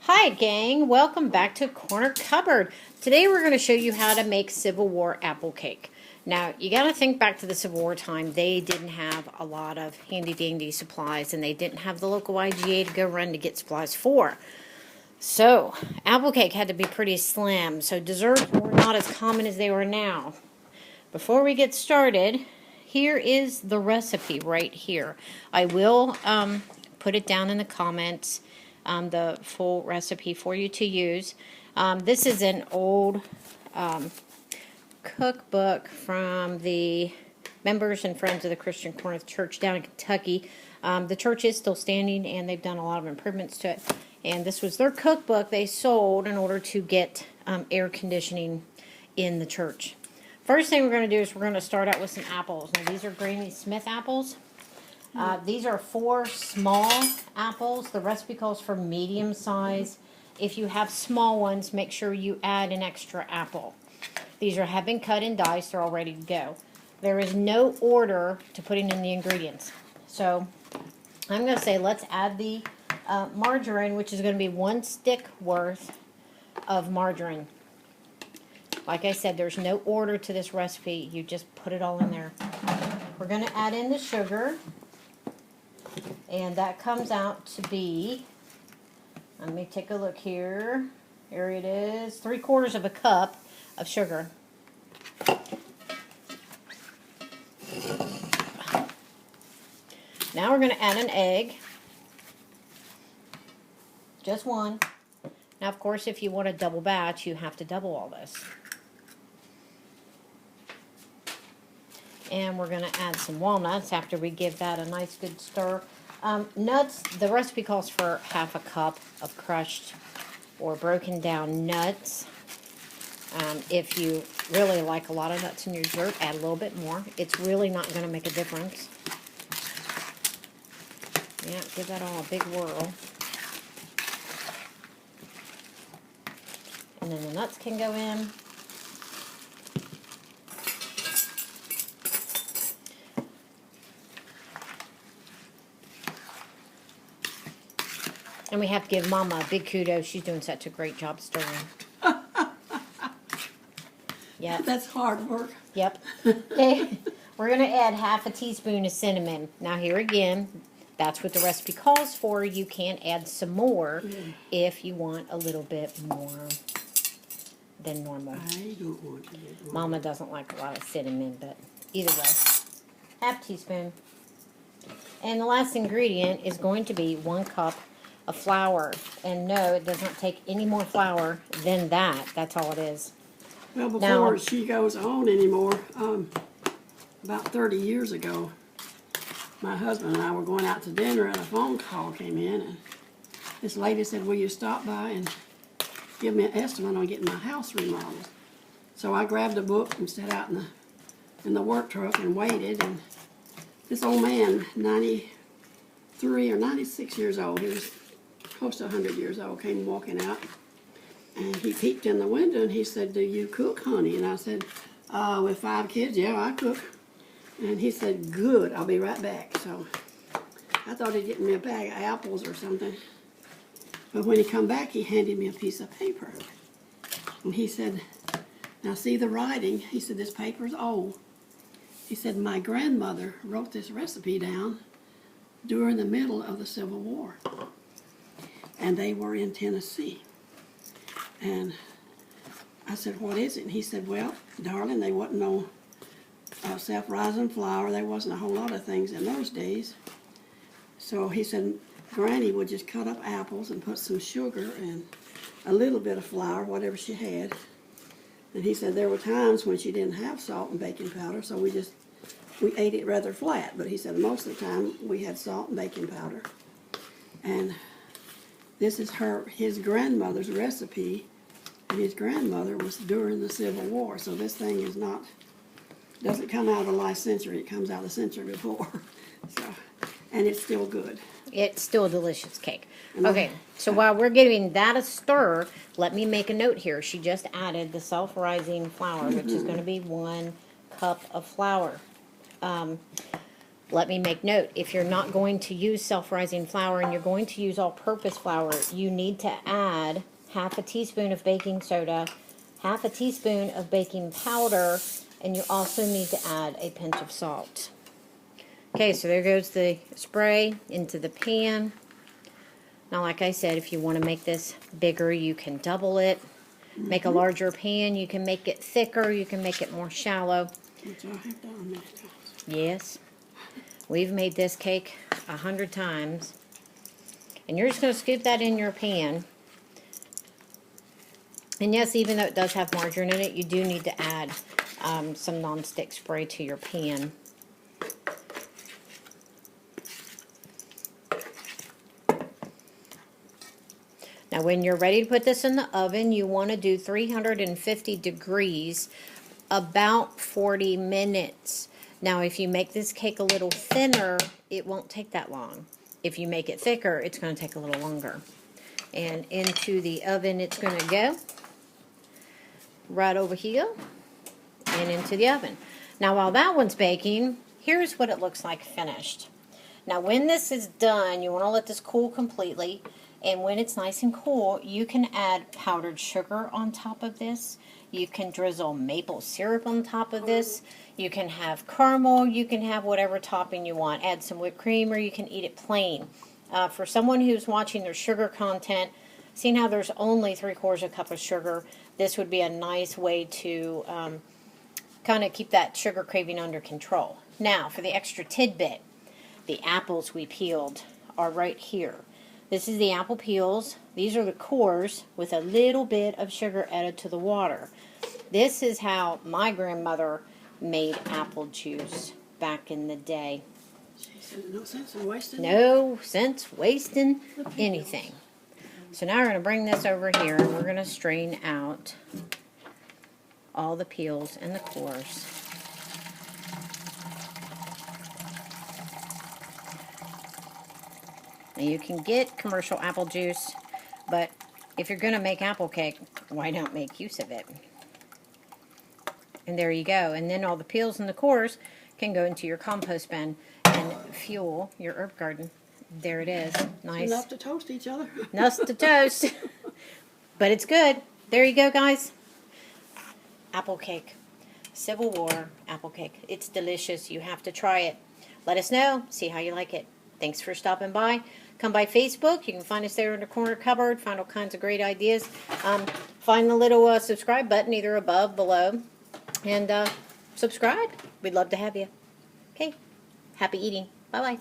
Hi gang, welcome back to Corner Cupboard. Today we're going to show you how to make Civil War apple cake. Now you got to think back to the Civil War time. They didn't have a lot of handy dandy supplies and they didn't have the local IGA to go run to get supplies for. So apple cake had to be pretty slim, so desserts were not as common as they were now. Before we get started, here is the recipe right here. I will put it down in the comments. The full recipe for you to use. This is an old cookbook from the members and friends of the Christian Corinth Church down in Kentucky. The church is still standing and they've done a lot of improvements to it. And this was their cookbook they sold in order to get air conditioning in the church. First thing we're going to do is we're going to start out with some apples. Now these are Granny Smith apples. These are 4 small apples. The recipe calls for medium size. If you have small ones, make sure you add an extra apple. These have been cut and diced. They're all ready to go. There is no order to putting in the ingredients. So I'm going to say let's add the margarine, which is going to be 1 stick worth of margarine. Like I said, there's no order to this recipe. You just put it all in there. We're going to add in the sugar. And that comes out to be, let me take a look here. Here it is, 3/4 of a cup of sugar. Now we're going to add an egg. Just one. Now, of course, if you want a double batch, you have to double all this. And we're going to add some walnuts after we give that a nice good stir. Nuts, the recipe calls for 1/2 cup of crushed or broken down nuts. If you really like a lot of nuts in your dessert, add a little bit more. It's really not going to make a difference. Yeah, give that all a big whirl. And then the nuts can go in. And we have to give Mama a big kudos. She's doing such a great job stirring. Yep. That's hard work. Yep. Okay. We're going to add 1/2 teaspoon of cinnamon. Now here again, that's what the recipe calls for. You can add some more if you want a little bit more than normal. I don't want to get more. Mama doesn't like a lot of cinnamon, but either way. 1/2 teaspoon. And the last ingredient is going to be 1 cup of flour. And no, it doesn't take any more flour than that. That's all it is. Well, before Now, she goes on anymore, about 30 years ago, my husband and I were going out to dinner and a phone call came in. And this lady said, will you stop by and give me an estimate on getting my house remodeled? So I grabbed a book and sat out in the work truck and waited. And this old man, 93 or 96 years old, he was close to 100 years old, came walking out, and he peeked in the window and he said, do you cook, honey? And I said, with 5 kids, yeah, I cook. And he said, good, I'll be right back. So I thought he'd get me a bag of apples or something. But when he come back, he handed me a piece of paper. And he said, now see the writing? He said, this paper's old. He said, my grandmother wrote this recipe down during the middle of the Civil War. And they were in Tennessee. And I said, what is it? And he said, well, darling, there wasn't no self-rising flour. There wasn't a whole lot of things in those days. So he said, Granny would just cut up apples and put some sugar and a little bit of flour, whatever she had. And he said there were times when she didn't have salt and baking powder, so we ate it rather flat. But he said most of the time we had salt and baking powder. And this is his grandmother's recipe, and his grandmother was during the Civil War. So this thing doesn't come out of the last century, it comes out of the century before. So, and it's still good. It's still a delicious cake. Okay, so while we're giving that a stir, let me make a note here. She just added the self-rising flour, which is going to be 1 cup of flour. Let me make note, if you're not going to use self-rising flour and you're going to use all-purpose flour, you need to add half a teaspoon of baking soda, half a teaspoon of baking powder, and you also need to add a pinch of salt. Okay, so there goes the spray into the pan. Now, like I said, if you want to make this bigger, you can double it. Make a larger pan. You can make it thicker. You can make it more shallow. Which I have done many times. Yes. We've made this cake 100 times. And you're just going to scoop that in your pan. And yes, even though it does have margarine in it, you do need to add some nonstick spray to your pan. Now, when you're ready to put this in the oven, you want to do 350 degrees, about 40 minutes. Now, if you make this cake a little thinner, it won't take that long. If you make it thicker, it's going to take a little longer. And into the oven it's going to go. Right over here. And into the oven. Now, while that one's baking, here's what it looks like finished. Now, when this is done, you want to let this cool completely. And when it's nice and cool, you can add powdered sugar on top of this. You can drizzle maple syrup on top of this. You can have caramel. You can have whatever topping you want. Add some whipped cream, or you can eat it plain. For someone who's watching their sugar content, seeing how there's only 3/4 cup of sugar, this would be a nice way to kind of keep that sugar craving under control. Now, for the extra tidbit, the apples we peeled are right here. This is the apple peels. These are the cores with a little bit of sugar added to the water. This is how my grandmother made apple juice back in the day. She said no sense in wasting No sense wasting anything. So now we're going to bring this over here and we're going to strain out all the peels and the cores. Now, you can get commercial apple juice, but if you're going to make apple cake, why not make use of it? And there you go. And then all the peels and the cores can go into your compost bin and fuel your herb garden. There it is. Nice. Enough to toast each other. Nuts to toast. But it's good. There you go, guys. Apple cake. Civil War apple cake. It's delicious. You have to try it. Let us know. See how you like it. Thanks for stopping by. Come by Facebook. You can find us there in the corner cupboard. Find all kinds of great ideas. Find the little subscribe button either above, below. And subscribe. We'd love to have you. Okay. Happy eating. Bye-bye.